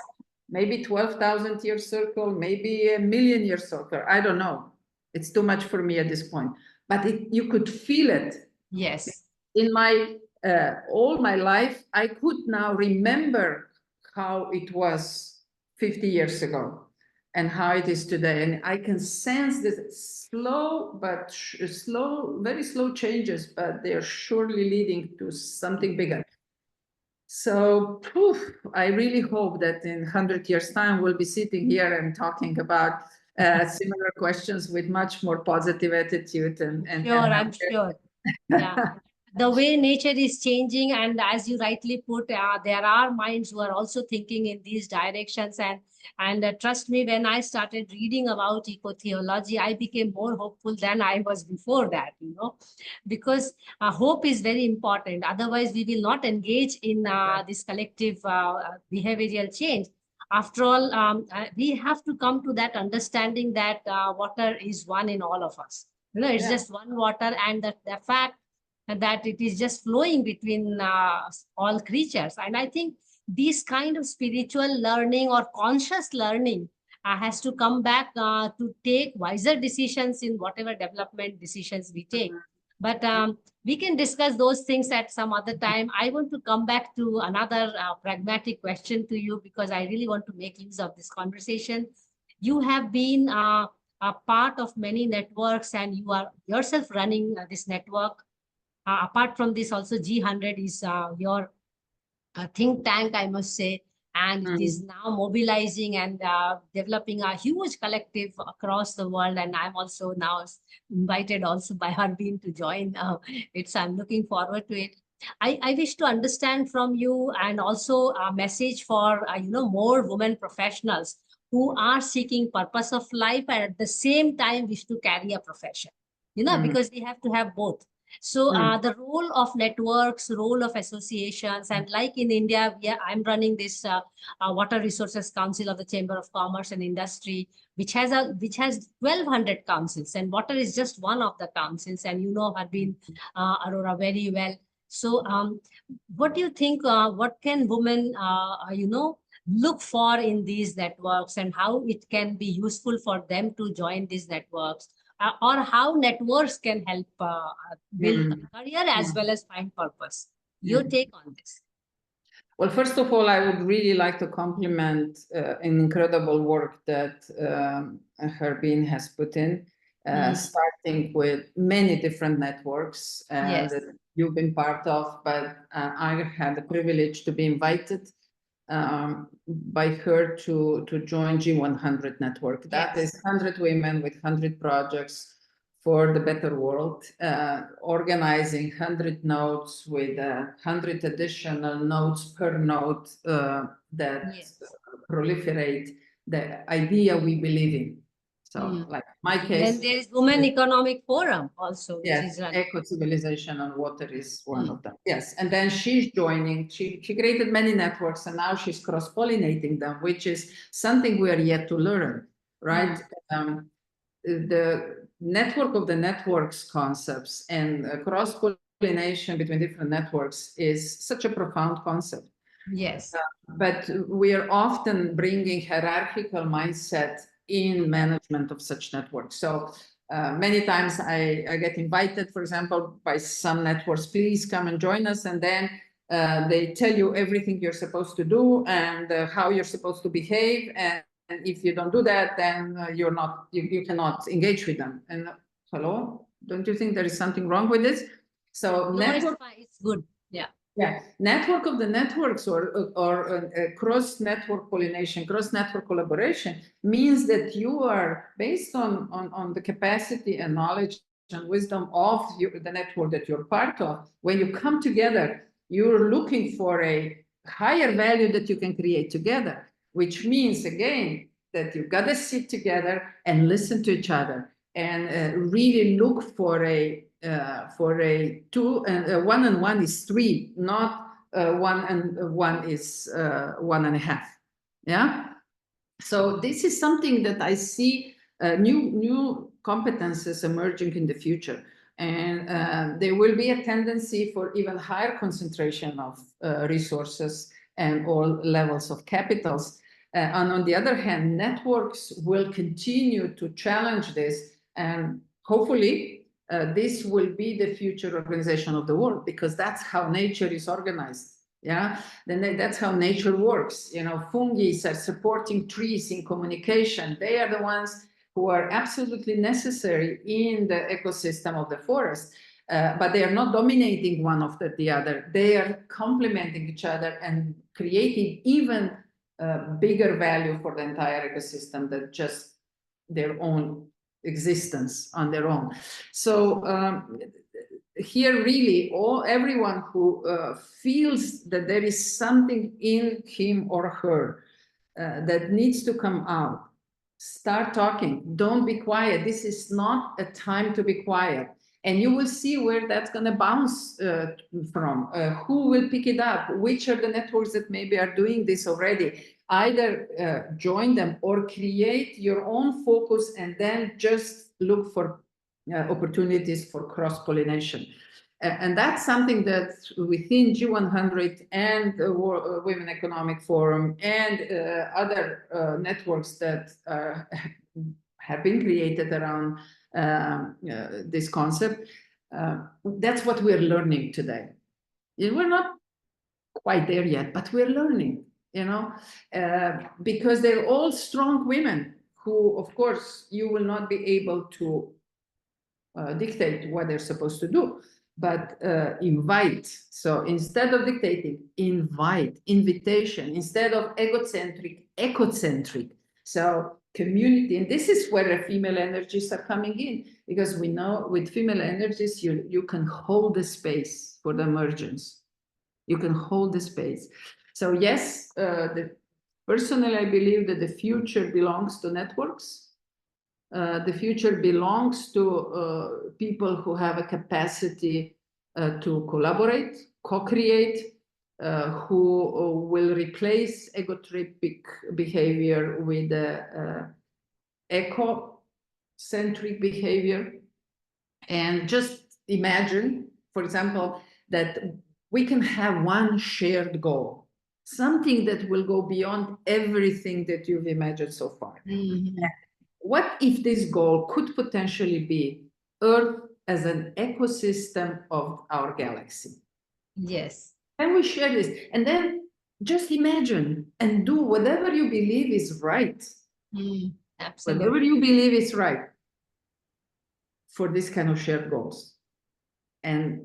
Maybe 12,000 year circle, maybe a million year circle. I don't know. It's too much for me at this point, but you could feel it. Yes. In my all my life, I could now remember how it was 50 years ago and how it is today. And I can sense this slow, very slow changes, but they are surely leading to something bigger. So I really hope that in 100 years' time, we'll be sitting here and talking about similar questions with much more positive attitude. Sure, I'm sure. Yeah. The way nature is changing, and as you rightly put, there are minds who are also thinking in these directions. And trust me, when I started reading about eco-theology, I became more hopeful than I was before that, because hope is very important. Otherwise, we will not engage in this collective behavioral change. After all, we have to come to that understanding that water is one in all of us. It's just one water, and the fact that it is just flowing between all creatures. And I think this kind of spiritual learning or conscious learning has to come back to take wiser decisions in whatever development decisions we take. But we can discuss those things at some other time. I want to come back to another pragmatic question to you, because I really want to make use of this conversation. You have been a part of many networks, and you are yourself running this network. Apart from this, also G100 is your think tank, I must say, and it is now mobilizing and developing a huge collective across the world. And I'm also now invited also by Harbin to join. I'm looking forward to it. I wish to understand from you, and also a message for more women professionals who are seeking purpose of life and at the same time wish to carry a profession. Because we have to have both. So the role of networks, role of associations, and like in India, I'm running this Water Resources Council of the Chamber of Commerce and Industry, which has 1,200 councils, and water is just one of the councils. And Harbin Arora very well. So what do you think? What can women, look for in these networks, and how it can be useful for them to join these networks? Or how networks can help build a career as well as find purpose. Your take on this? Well, first of all, I would really like to compliment an incredible work that Harbin has put in, starting with many different networks that you've been part of, but I had the privilege to be invited by her to join G100 network. That is 100 women with 100 projects for the better world, organizing 100 nodes with 100 additional nodes per node that proliferate the idea we believe in. So like my case. Then there is Women Economic Forum also. Yes, Ecocivilisation on water is one of them. Yes, and then she's joining. She created many networks, and now she's cross-pollinating them, which is something we are yet to learn, right? The network of the networks concepts and cross-pollination between different networks is such a profound concept. Yes. But we are often bringing hierarchical mindset in management of such networks. So many times I get invited, for example, by some networks, please come and join us. And then they tell you everything you're supposed to do and how you're supposed to behave. And if you don't do that, then you cannot engage with them. And hello, don't you think there is something wrong with this? So no, it's good. Yeah. Yeah, network of the networks or cross-network pollination, cross-network collaboration means that you are based on the capacity and knowledge and wisdom of the network that you're part of. When you come together, you're looking for a higher value that you can create together, which means, again, that you've got to sit together and listen to each other and really look for a two and one and one is three, not one and one is 1.5. Yeah. So this is something that I see new competences emerging in the future, and there will be a tendency for even higher concentration of resources and all levels of capitals. And on the other hand, networks will continue to challenge this, and hopefully this will be the future organization of the world, because that's how nature is organized. Yeah, then that's how nature works. Fungi are supporting trees in communication. They are the ones who are absolutely necessary in the ecosystem of the forest. but they are not dominating one after the other. They are complementing each other and creating even bigger value for the entire ecosystem than just their own existence on their own. So here really everyone who feels that there is something in him or her that needs to come out, start talking. Don't be quiet. This is not a time to be quiet. And you will see where that's going to bounce from. Who will pick it up? Which are the networks that maybe are doing this already? Either join them or create your own focus and then just look for opportunities for cross-pollination. And that's something that within G100 and the Women Economic Forum and other networks that have been created around this concept, that's what we're learning today. We're not quite there yet, but we're learning, because they're all strong women who, of course, you will not be able to dictate what they're supposed to do, but invite. So instead of dictating, invite, invitation, instead of egocentric, ecocentric. So community, and this is where the female energies are coming in, because we know with female energies, you can hold the space for the emergence. You can hold the space. So yes, personally, I believe that the future belongs to networks. The future belongs to people who have a capacity to collaborate, co-create, who will replace egotripic behavior with eco-centric behavior. And just imagine, for example, that we can have one shared goal, something that will go beyond everything that you've imagined so far. Mm-hmm. What if this goal could potentially be Earth as an ecosystem of our galaxy? Yes. Can we share this? And then just imagine and do whatever you believe is right. Absolutely. Whatever you believe is right for this kind of shared goals. And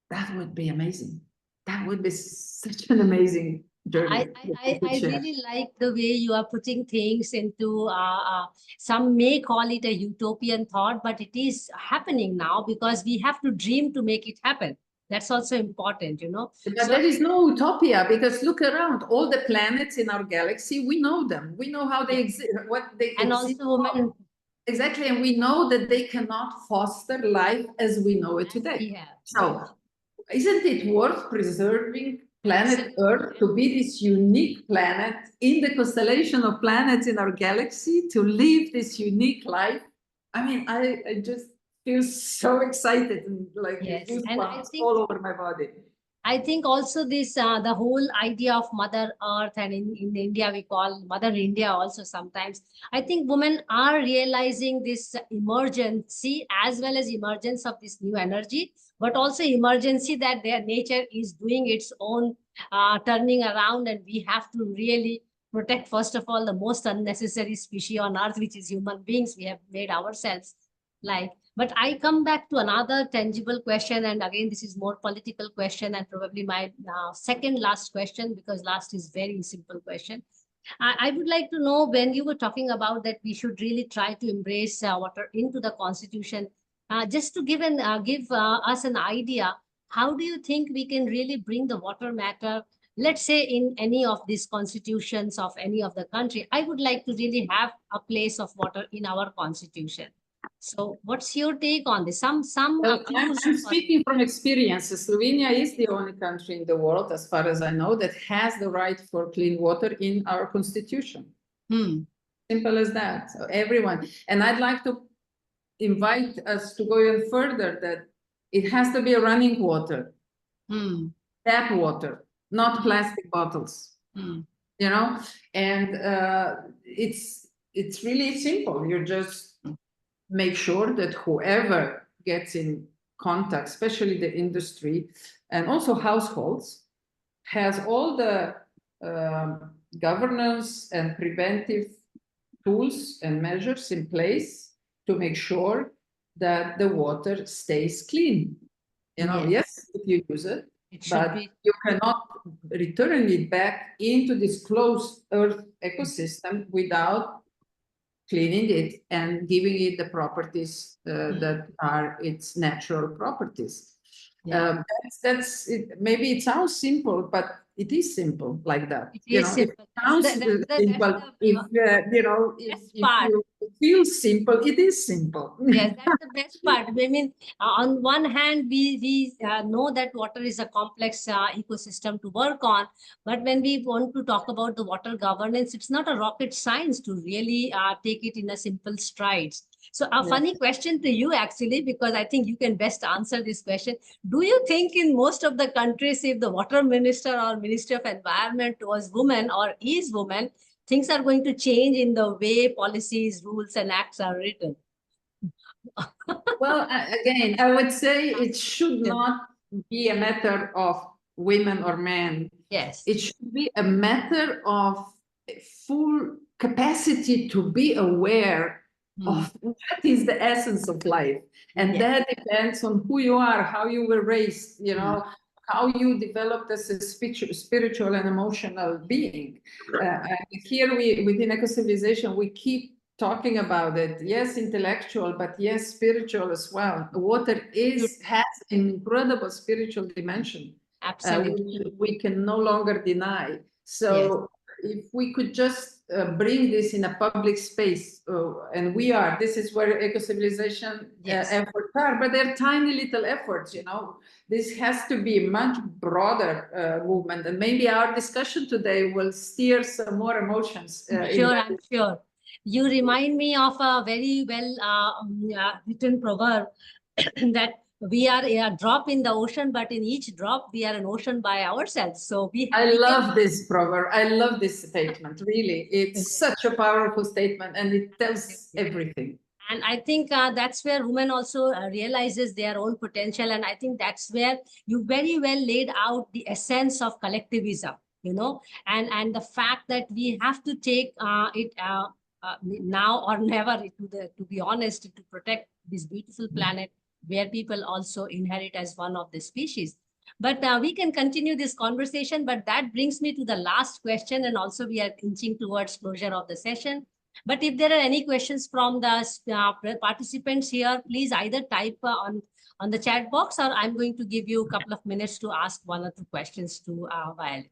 that would be amazing. That would be such an amazing journey. I really like the way you are putting things into, some may call it a utopian thought, but it is happening now because we have to dream to make it happen. That's also important, But So, there is no utopia, because look around, all the planets in our galaxy, we know them. We know how they exist, what they and exist. also women. Exactly, and we know that they cannot foster life as we know it today. Yeah. So isn't it worth preserving planet Earth to be this unique planet in the constellation of planets in our galaxy, to live this unique life? I mean, I just feel so excited and like And I think all over my body. I think also this, the whole idea of Mother Earth, and in India, we call Mother India also sometimes. I think women are realizing this emergency as well as emergence of this new energy, but also emergency that their nature is doing its own turning around, and we have to really protect, first of all, the most unnecessary species on earth, which is human beings. We have made ourselves but I come back to another tangible question, and again, this is more political question, and probably my second last question, because last is very simple question. I would like to know, when you were talking about that we should really try to embrace water into the constitution, just to give us an idea, how do you think we can really bring the water matter, let's say in any of these constitutions of any of the country? I would like to really have a place of water in our constitution. So what's your take on this? Some I'm speaking from experience. Slovenia is the only country in the world, as far as I know, that has the right for clean water in our constitution. Simple as that. So everyone. And I'd like to invite us to go even further, that it has to be running water, tap water, not plastic bottles. And it's really simple. You just make sure that whoever gets in contact, especially the industry and also households, has all the governance and preventive tools and measures in place to make sure that the water stays clean. You know, yes, if you use it, It should but be. you cannot return it back into this closed earth ecosystem without cleaning it and giving it the properties that are its natural properties. Yeah. That's it. Maybe it sounds simple, but it is simple like that. It You is know, simple. it sounds simple. If you know, if part. you feel simple, it is simple. Yes, that's the best part. I mean, on one hand, we know that water is a complex ecosystem to work on, but when we want to talk about the water governance, it's not a rocket science to really take it in a simple strides. So a funny question to you, actually, because I think you can best answer this question. Do you think in most of the countries, if the water minister or minister of environment was woman or is woman, things are going to change in the way policies, rules, and acts are written? Well, again, I would say it should not be a matter of women or men. Yes. It should be a matter of full capacity to be aware of what is the essence of life. And that depends on who you are, how you were raised, you know, how you developed as a spiritual and emotional being. Here within Ecocivilisation, we keep talking about it. Yes, intellectual, but yes, spiritual as well. Water has an incredible spiritual dimension. Absolutely. We can no longer deny. So if we could just bring this in a public space, and this is where Ecocivilisation efforts are, but they're tiny little efforts, you know. This has to be a much broader movement, and maybe our discussion today will steer some more emotions. I'm sure. You remind me of a very well written proverb that we are a drop in the ocean, but in each drop, we are an ocean by ourselves. So I love this proverb. I love this statement. Really, it's such a powerful statement, and it tells everything. And I think that's where women also realizes their own potential. And I think that's where you very well laid out the essence of collectivism, you know, and the fact that we have to take it now or never, to be honest, to protect this beautiful planet where people also inherit as one of the species. But we can continue this conversation, but that brings me to the last question, and also we are inching towards closure of the session. But if there are any questions from the participants here, please either type on the chat box, or I'm going to give you a couple of minutes to ask one or two questions to Violeta.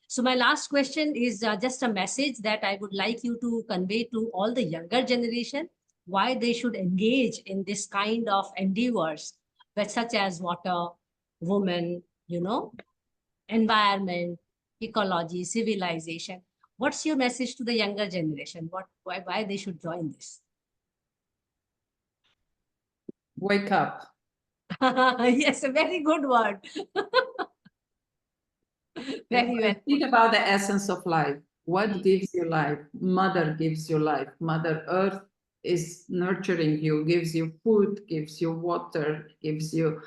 So my last question is just a message that I would like you to convey to all the younger generation, why they should engage in this kind of endeavors, but such as water, women, you know, environment, ecology, civilization. What's your message to the younger generation? Why they should join this? Wake up. Yes, a very good word. Very well. Think about the essence of life. What gives you life? Mother gives you life. Mother Earth is nurturing you, gives you food, gives you water, gives you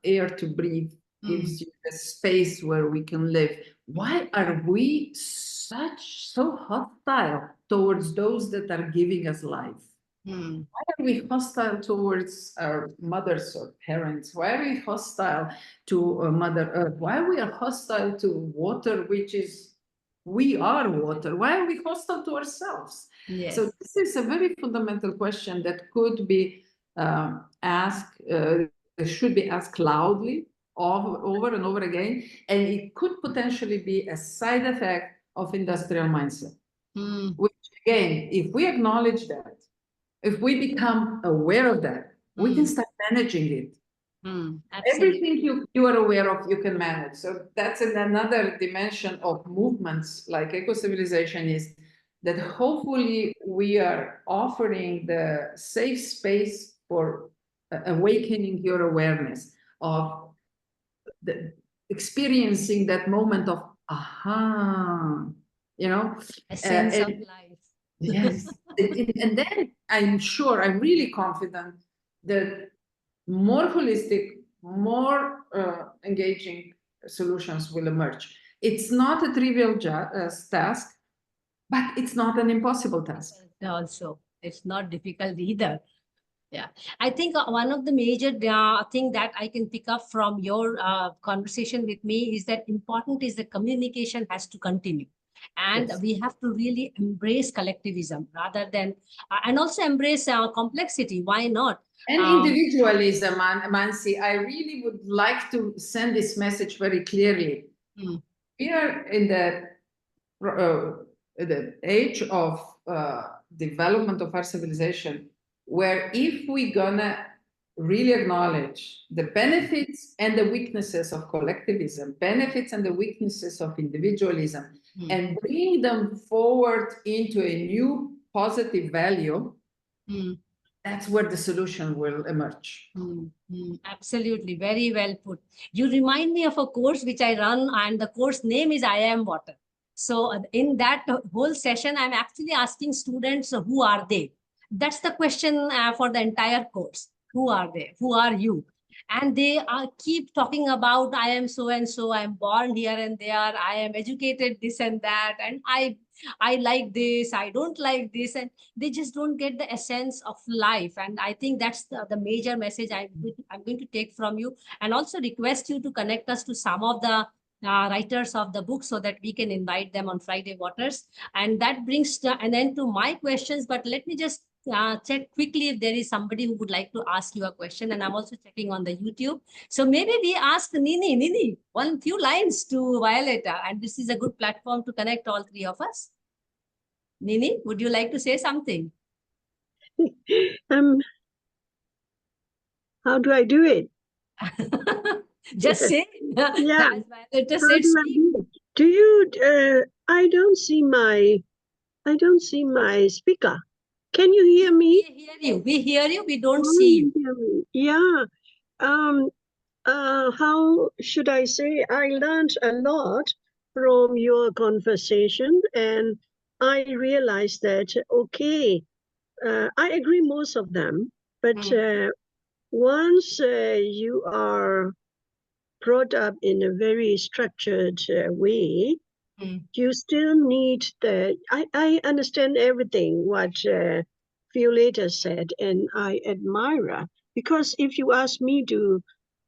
air to breathe, gives you a space where we can live. Why are we so hostile towards those that are giving us life? Why are we hostile towards our mothers or parents? Why are we hostile to Mother Earth? Why are we hostile to water, which is, we are water? Why are we hostile to ourselves? Yes. So this is a very fundamental question that could be asked, should be asked loudly over and over again, and it could potentially be a side effect of industrial mindset. Which again, if we acknowledge that, if we become aware of that, we can start managing it. Everything you are aware of, you can manage. So that's another dimension of movements like Ecocivilisation, is that hopefully we are offering the safe space for awakening your awareness of experiencing that moment of aha, you know, a sense of life. Yes. And then I'm sure, I'm really confident that more holistic, more engaging solutions will emerge. It's not a trivial task, but it's not an impossible task. Also, it's not difficult either. Yeah, I think one of the major thing that I can pick up from your conversation with me is that important is the communication has to continue. And Yes. we have to really embrace collectivism rather than, and also embrace complexity. Why not? And individualism, Mansi, I really would like to send this message very clearly. Mm. We are in the age of development of our civilization, where if we're gonna really acknowledge the benefits and the weaknesses of collectivism, benefits and the weaknesses of individualism, and bring them forward into a new positive value, that's where the solution will emerge. Absolutely, very well put. You remind me of a course which I run, and the course name is I Am Water. So in that whole session, I'm actually asking students, who are they? That's the question for the entire course. Who are they? Who are you? And they keep talking about, I am so and so, I'm born here and there, I am educated this and that, and I like this, I don't like this, and they just don't get the essence of life. And I think that's the major message I'm going to take from you, and also request you to connect us to some of the writers of the book so that we can invite them on Friday Waters. And that brings an end to my questions, but let me just check quickly if there is somebody who would like to ask you a question. And I'm also checking on the YouTube. So maybe we ask Nini, one few lines to Violeta, and this is a good platform to connect all three of us. Nini, would you like to say something? How do I do it? Just say. Yeah. As Violeta said, speak. Do you? I don't see my speaker. Can you hear me? We hear you. We hear you. We don't see you. Yeah. How should I say? I learned a lot from your conversation, and I realized that, okay, I agree most of them, but once you are brought up in a very structured way, you still need I understand everything what Violeta said, and I admire, because if you ask me to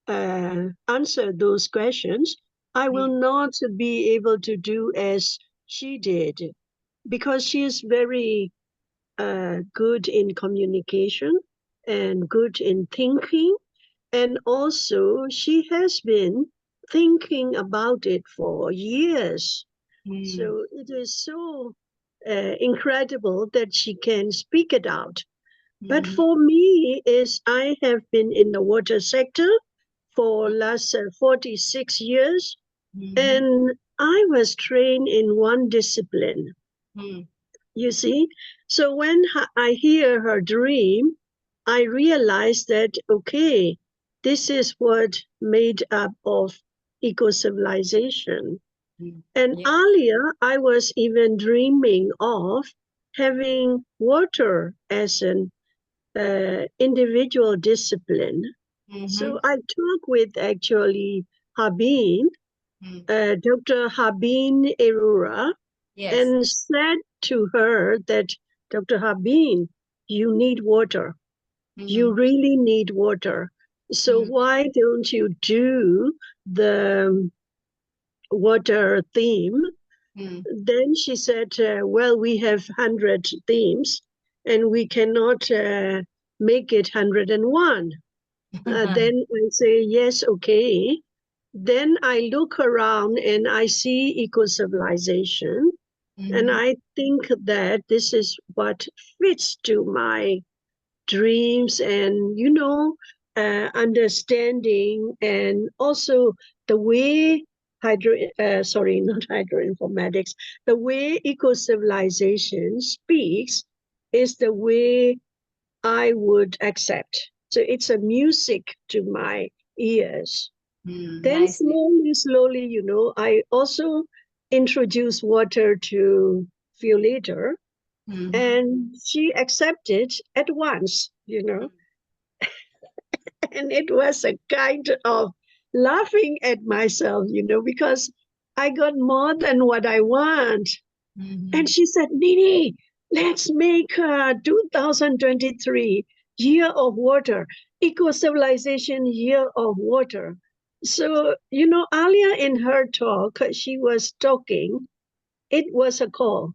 answer those questions, I will not be able to do as she did, because she is very good in communication and good in thinking. And also, she has been thinking about it for years. So it is so incredible that she can speak it out. But for me, I have been in the water sector for last 46 years, and I was trained in one discipline. You see? So when I hear her dream, I realized that, okay, this is what made up of eco-civilization. And earlier, I was even dreaming of having water as an individual discipline. So I talked with actually Habin, Dr. Habin Erura, and said to her that, Dr. Habin, you need water. You really need water. So why don't you do the water theme? Then she said, well, we have 100 themes and we cannot make it 101. Then I say, yes, okay. Then I look around and I see eco-civilization. And I think that this is what fits to my dreams and, understanding, and also the way not hydroinformatics, the way eco-civilization speaks is the way I would accept. So it's a music to my ears. Then slowly, I also introduced water to Violeta, and she accepted at once, and it was a kind of laughing at myself, because I got more than what I want. And she said, Nini, let's make 2023 Year of Water, Eco-Civilization Year of Water. So, you know, Alia in her talk, she was talking, it was a call.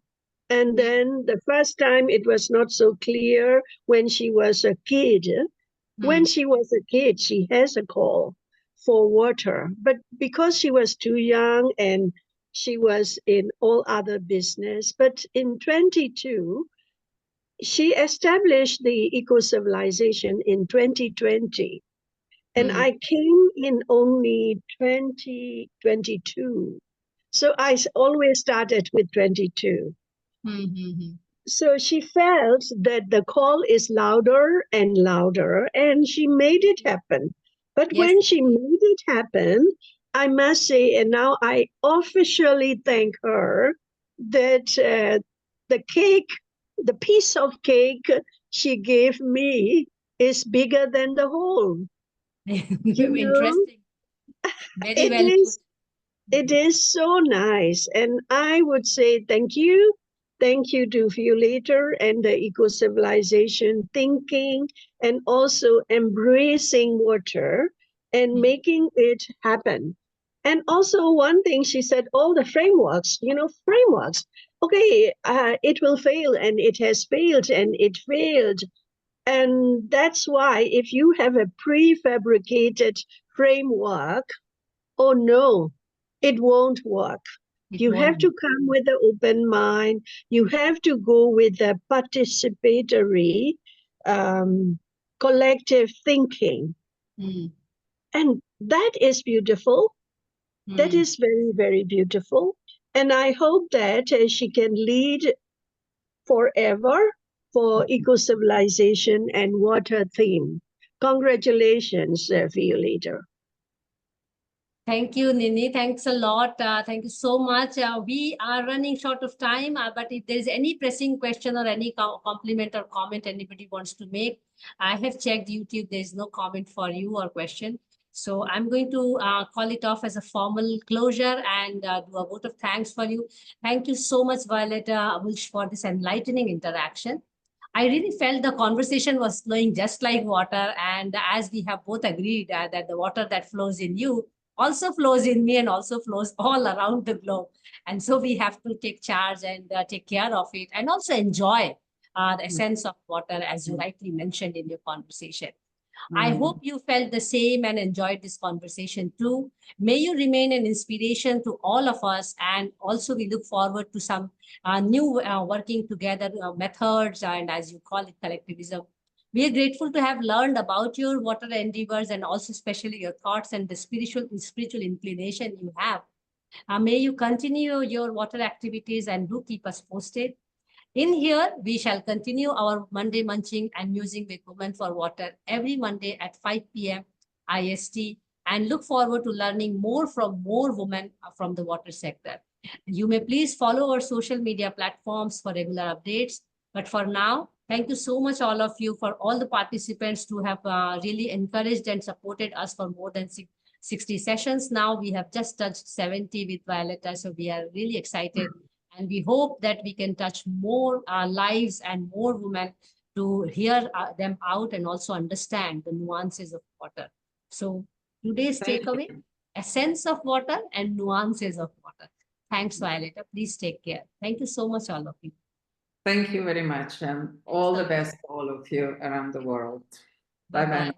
And then the first time it was not so clear when she was a kid. When she was a kid, she has a call for water. But because she was too young and she was in all other business, but in 22, she established the Eco-Civilization in 2020. And I came in only 2022. So I always started with 22. So she felt that the call is louder and louder, and she made it happen. But Yes. when she made it happen, I must say, and now I officially thank her, that the cake, the piece of cake she gave me is bigger than the whole. You know, Interesting. Very it well is put. it is so nice. And I would say thank you. Thank you to Violeta and the Eco-Civilization thinking and also embracing water and making it happen. And also one thing she said, all the frameworks, you know, frameworks. Okay, it will fail and it has failed and it failed. And that's why if you have a prefabricated framework, oh no, it won't work. You have to come with an open mind. You have to go with a participatory, collective thinking. And that is beautiful. That is very, very beautiful. And I hope that she can lead forever for eco-civilization and water theme. Congratulations, Violeta. Thank you, Nini. Thanks a lot. Thank you so much. We are running short of time, but if there is any pressing question or any compliment or comment anybody wants to make, I have checked YouTube. There is no comment for you or question. So I'm going to call it off as a formal closure and do a vote of thanks for you. Thank you so much, Violeta Bulc, for this enlightening interaction. I really felt the conversation was flowing just like water. And as we have both agreed that the water that flows in you also flows in me and also flows all around the globe. And so we have to take charge and take care of it and also enjoy the essence of water, as you rightly mentioned in your conversation. I hope you felt the same and enjoyed this conversation too. May you remain an inspiration to all of us. And also we look forward to some new working together methods and, as you call it, collectivism. We are grateful to have learned about your water endeavors and also especially your thoughts and the spiritual inclination you have. May you continue your water activities and do keep us posted. In here, we shall continue our Monday Munching and Musing with Women for Water every Monday at 5 p.m. IST and look forward to learning more from more women from the water sector. You may please follow our social media platforms for regular updates. But for now, thank you so much, all of you, for all the participants who have really encouraged and supported us for more than 60 sessions. Now we have just touched 70 with Violeta, so we are really excited. And we hope that we can touch more lives and more women to hear them out and also understand the nuances of water. So today's takeaway, essence of water and nuances of water. Thanks, Violeta. Please take care. Thank you so much, all of you. Thank you very much, and all the best to all of you around the world. Bye-bye.